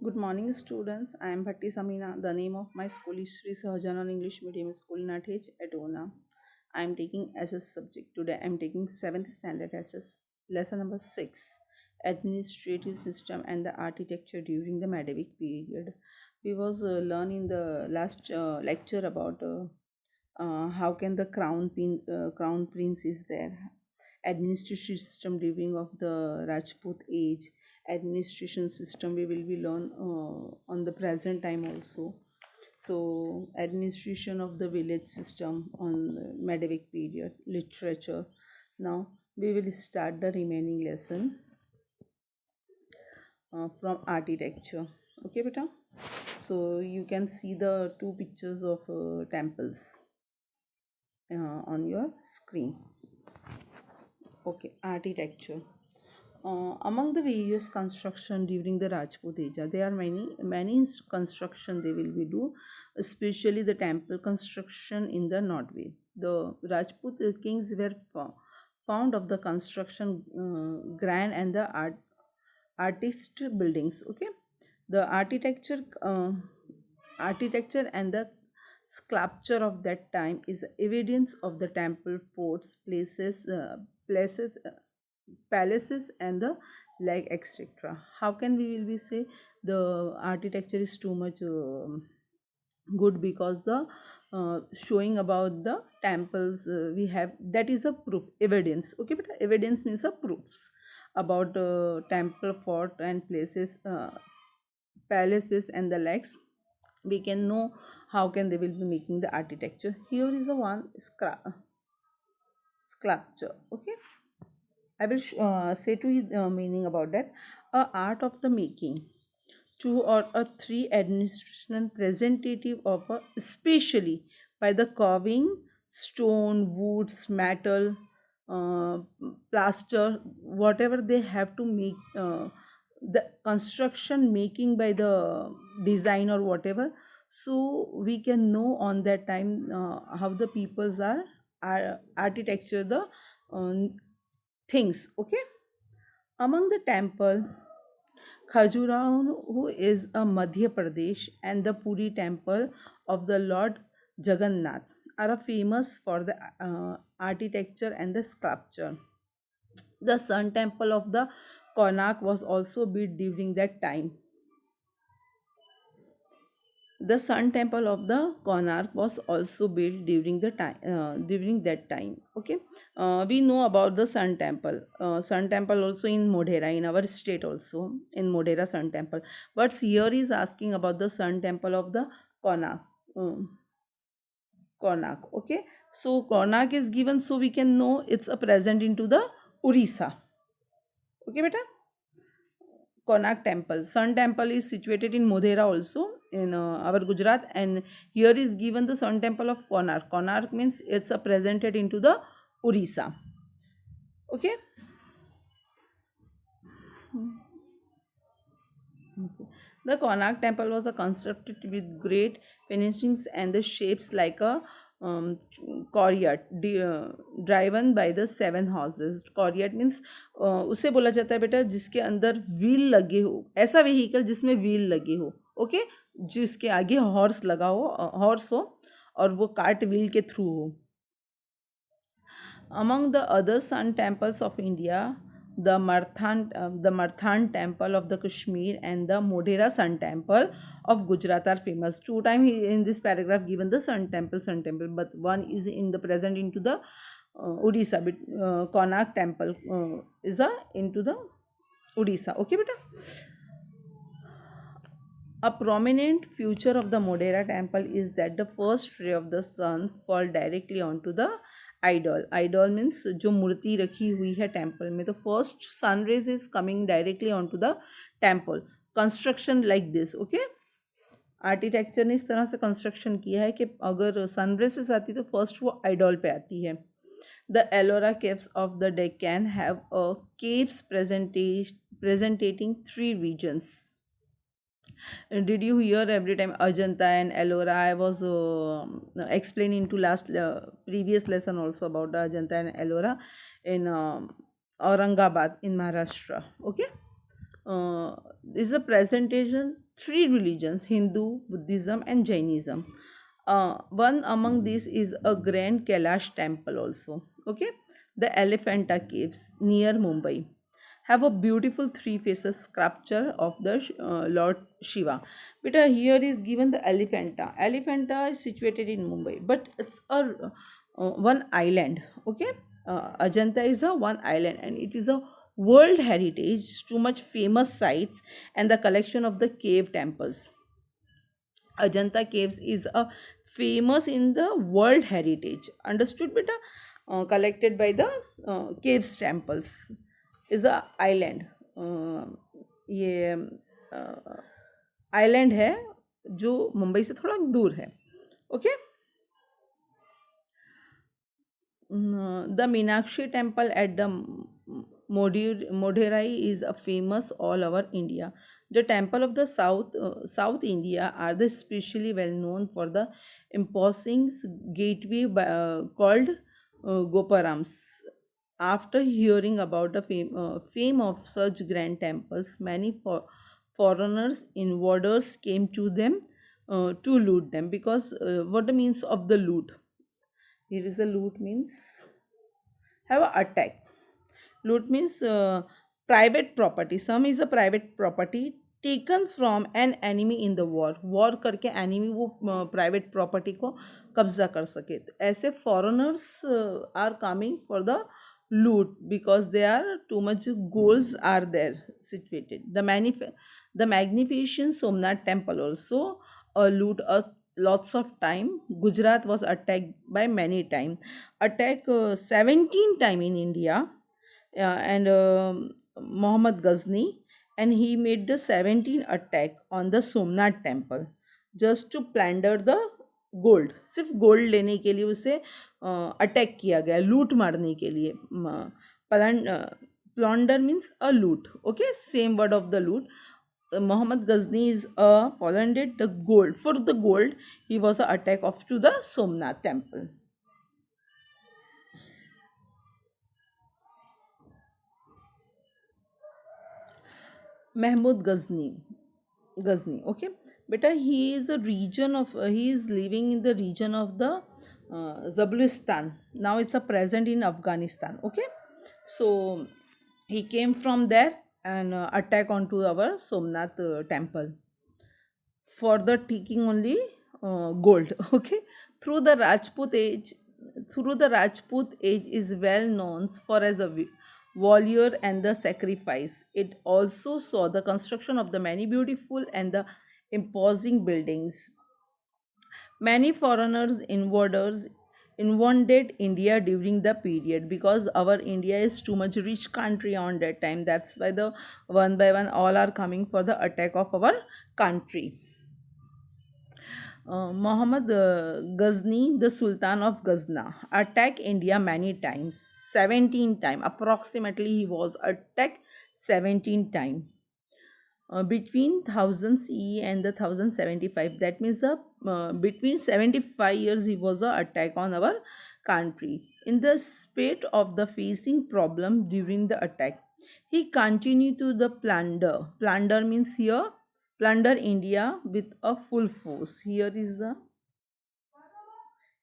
Good morning, students. I am Bhatti Samina. The name of my school is Sri Sahajanan English Medium School, Nathej, Adona. I am taking SS subject today. I am taking 7th standard SS. Lesson number 6: Administrative System and the Architecture during the Medieval period. We was learning the last lecture about how can the crown prince is there, administration system during of the Rajput age, administration system we will be learn on the present time also. So administration of the village system on the medieval period, literature. Now we will start the remaining lesson from architecture. Okay, beta. So you can see the two pictures of temples on your screen. Okay, architecture. Among the various construction during the Rajput age, there are many construction they will be do, especially the temple construction in the Norway. The Rajput kings were found of the construction grand and the artist buildings. Okay, the architecture and the sculpture of that time is evidence of the temple, forts, places, palaces, and the like etc. How can we will be say the architecture is too much good? Because the showing about the temples we have, that is a proof, evidence. Okay, but evidence means a proofs about temple, fort, and places, palaces, and the likes. We can know how can they will be making the architecture. Here is a one sculpture. Okay, I will say to you the meaning about that. A art of the making two or a three administration representative of a, especially by the carving stone, woods, metal, uh, plaster, whatever they have to make, the construction making by the design or whatever. So we can know on that time how the peoples are architecture the um, things. Okay, among the temple, Khajuraho, who is a Madhya Pradesh, and the Puri temple of the Lord Jagannath are famous for the architecture and the sculpture. The Sun Temple of the Konark was also built during that time. The Sun Temple of the Konark was also built during that time. Okay, we know about the Sun Temple. Sun Temple also in Modhera, in our state also in Modhera Sun Temple. But here is asking about the Sun Temple of the Konark. Konark. Okay, so Konark is given, so we can know it's a present into the Orissa. Okay, beta. Konark Temple. Sun Temple is situated in Modhera also in our Gujarat, and here is given the Sun Temple of Konark. Konark means it's a presented into the Orissa. Okay. Okay. The Konark Temple was constructed with great finishings and the shapes like a um, chariot driven by the seven horses. Chariot means उसे बोला जाता है बेटा जिसके अंदर wheel लगे हो, ऐसा व्हीकल जिसमें व्हील लगे हो. ओके, जिसके आगे हॉर्स लगा हो, हॉर्स हो, और वो कार्ट व्हील के थ्रू हो. Among the other sun temples of India, the Marthan temple of the Kashmir and the Modhera sun temple of Gujarat are famous. Two times in this paragraph given the sun temple, but one is in the present into the Odisha. Konark temple is into the Odisha. Okay, beta. A prominent feature of the Modhera temple is that the first ray of the sun fall directly onto the idol. Idol means जो मूर्ति रखी हुई है temple में, तो first sun rays is coming directly on to the temple. Construction like this. Okay, architecture ने इस तरह से कंस्ट्रक्शन किया है कि अगर सन रेसेस आती तो फर्स्ट वो आइडॉल पे आती है. The Ellora caves of the Deccan have a caves presenting three regions. Did you hear every time Ajanta and Ellora? I was explaining to last previous lesson also about the Ajanta and Ellora in Aurangabad in Maharashtra. Okay, this is a presentation three religions: Hindu, Buddhism, and Jainism. One among these is a grand Kailash temple also. Okay, the Elephanta Caves near Mumbai have a beautiful three faces sculpture of the Lord Shiva. But here is given the Elephanta. Elephanta is situated in Mumbai, but it's a one island. Okay, Ajanta is a one island, and it is a world heritage, too much famous sites, and the collection of the cave temples. Ajanta caves is a famous in the world heritage. Understood, beta? Collected by the caves temples is a island. ये island है जो मुंबई से थोड़ा दूर है. Okay. The Meenakshi temple at the Moderai is a famous all over India. The temple of the South India are the especially well known for the imposing gateway called Goparams. After hearing about the fame of such grand temples, many foreigners invaders came to them to loot them. Because what the means of the loot? Here is a loot means have a attack. Loot means private property. Some is a private property taken from an enemy in the war. War करके enemy वो private property को कब्जा कर सके. तो ऐसे foreigners are coming for the loot because they are too much goals are there situated. The magnificent Somnath temple also loot a lots of time. Gujarat was attacked by many time. Attack 17 time in India, and Muhammad Ghazni, and he made the 17 attack on the Somnath temple just to plunder the gold. सिर्फ gold लेने के लिए उसे attack किया गया, लूट मारने के लिए. प्लॉन्डर मीन्स अ लूट. Okay, same word of the लूट. Muhammad Ghazni is plundered the gold. For the gold, he was a attack of to the Somnath temple. Mahmud Ghazni. Okay, beta, he is a region of he is living in the region of the Zabulistan. Now it's a present in Afghanistan. Okay, so he came from there and attack onto our Somnath temple for the taking only gold. Okay, through the Rajput age, through the Rajput age is well known for as a warrior and the sacrifice. It also saw the construction of the many beautiful and the imposing buildings. Many foreigners invaded India during the period because our India is too much rich country on that time. That's why the one by one all are coming for the attack of our country. Muhammad Ghazni, the Sultan of Ghazna, attacked India many times, 17 times. Approximately, he was attacked 17 times. Between 1000 CE and the 1075. That means between 75 years he was a attack on our country. In the spate of the facing problem during the attack, he continued to the plunder. Plunder means here plunder India with a full force. Here is the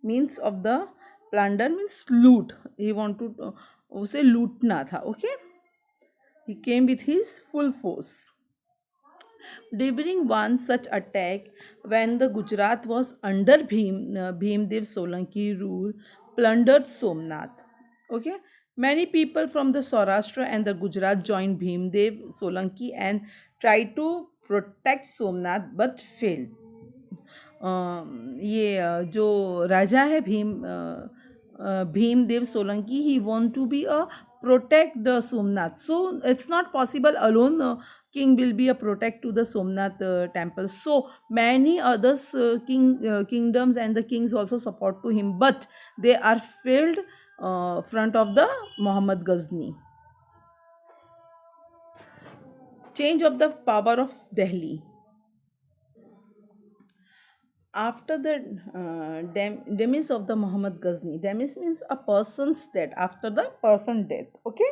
means of the plunder means loot. He want to उसे लूटना था. Okay, he came with his full force. During one such attack, when the Gujarat was under Bhimdev Solanki rule, plundered Somnath. Okay, many people from the Saurashtra and the Gujarat joined Bhimdev Solanki and tried to protect Somnath but failed. ये जो राजा है Bhimdev Solanki, he want to be a protect the Somnath. So it's not possible alone. King will be a protect to the Somnath temple. So many others kingdoms and the kings also support to him, but they are failed front of the Muhammad Ghazni. Change of the power of Delhi. After the demise of the Muhammad Ghazni, demise means a person's death, after the person death. Okay,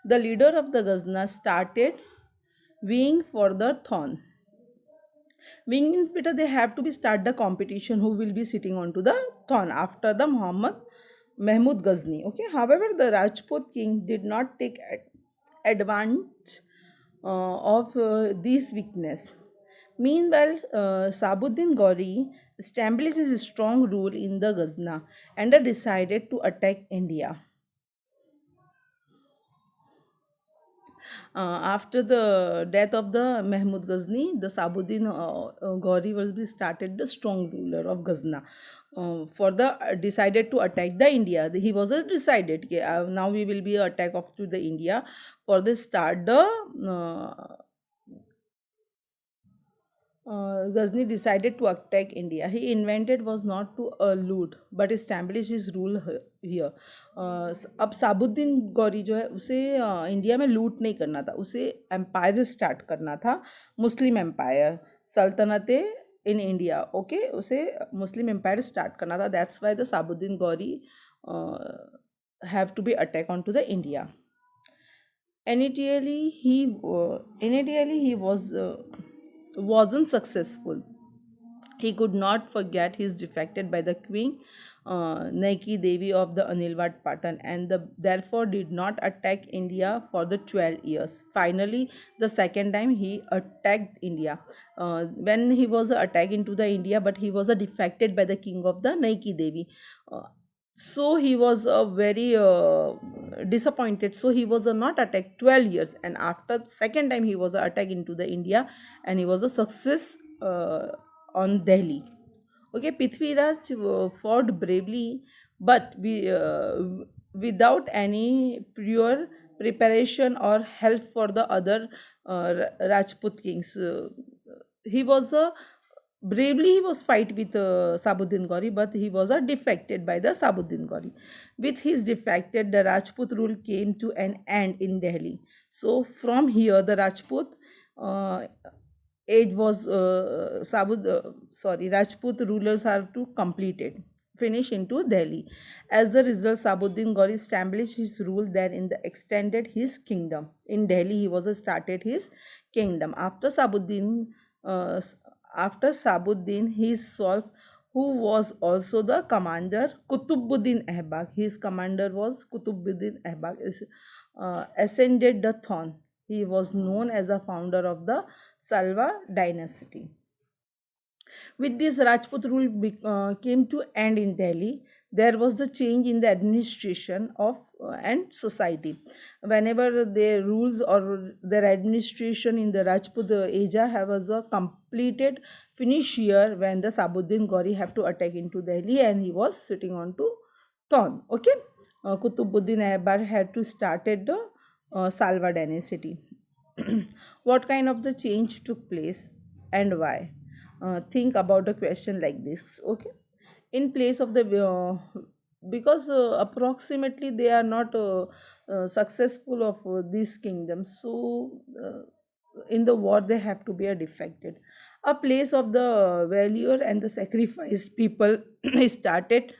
the leader of the Ghazna started vying for the throne. Wing means beta they have to be start the competition who will be sitting onto the throne after the Muhammad Mahmud Ghazni. Okay. However, the Rajput king did not take advantage of this weakness. Meanwhile, Sabuddin Gauri established his strong rule in the Ghazna and decided to attack India. After the death of the Mahmud Ghazni, the Sabuddin Gauri will be started the strong ruler of Ghazna. For the decided to attack the India. He was decided now we will be attack of to the India. For this start the Ghazni decided to attack India. He invented was not to loot but establish his rule here. अब साबुद्दीन गौरी जो है उसे India में लूट नहीं करना था, उसे एम्पायर स्टार्ट करना था, मुस्लिम एम्पायर सल्तनत इन इंडिया. ओके, उसे मुस्लिम एम्पायर स्टार्ट करना था. That's why the Shahabuddin Ghori have to be attack on to the India. Initially he wasn't successful. He could not forget his defected by the queen Naiki Devi of the Anilwat Patan and therefore did not attack India for the 12 years. Finally, the second time he attacked India. When he was attacked into the India, but he was defected by the king of the Naiki Devi. So he was very disappointed. So he was not attacked 12 years, and after second time he was attacked into the India, and he was a success on Delhi. Okay, Prithviraj fought bravely, but without any prior preparation or help for the other Rajput kings. He was a bravely he was fight with Sabuddin Gauri, but he was defected by the Sabuddin Gauri. With his defected, the Rajput rule came to an end in Delhi. So from here, the Rajput age was Rajput rulers are to completed finish into Delhi. As the result, Sabuddin Gauri established his rule there in the extended his kingdom. In Delhi, he was started his kingdom. Uh, after Sabuddin, his son, who was also the commander, Kutubuddin Ehbag. His commander was Kutubuddin Ehbag. Ascended the throne. He was known as a founder of the Salwa dynasty. With this, Rajput rule came to end in Delhi. There was the change in the administration of and society. Whenever their rules or their administration in the Rajput age was a completed finish year when the Sabuddin Gauri have to attack into Delhi and he was sitting on to throne. Okay, Kutubuddin Aibar had to started the Salwa dynasty. What kind of the change took place and why? Think about a question like this. Okay, in place of the because approximately they are not successful of these kingdoms, so in the war they have to be defected. A place of the valor and the sacrifice, people started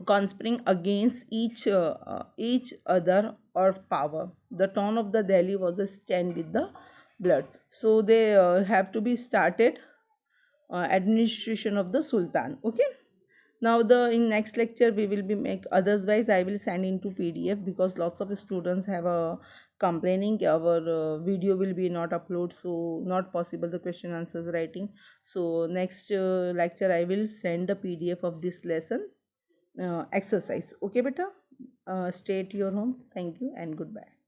conspiring against each other or power. The town of the Delhi was a stand with the blood, so they have to be started administration of the Sultan. Okay, now the in next lecture we will be make otherwise I will send into PDF because lots of students have a complaining our video will be not upload, so not possible the question answers writing. So next lecture I will send the PDF of this lesson exercise. Okay beta, stay at your home. Thank you and goodbye.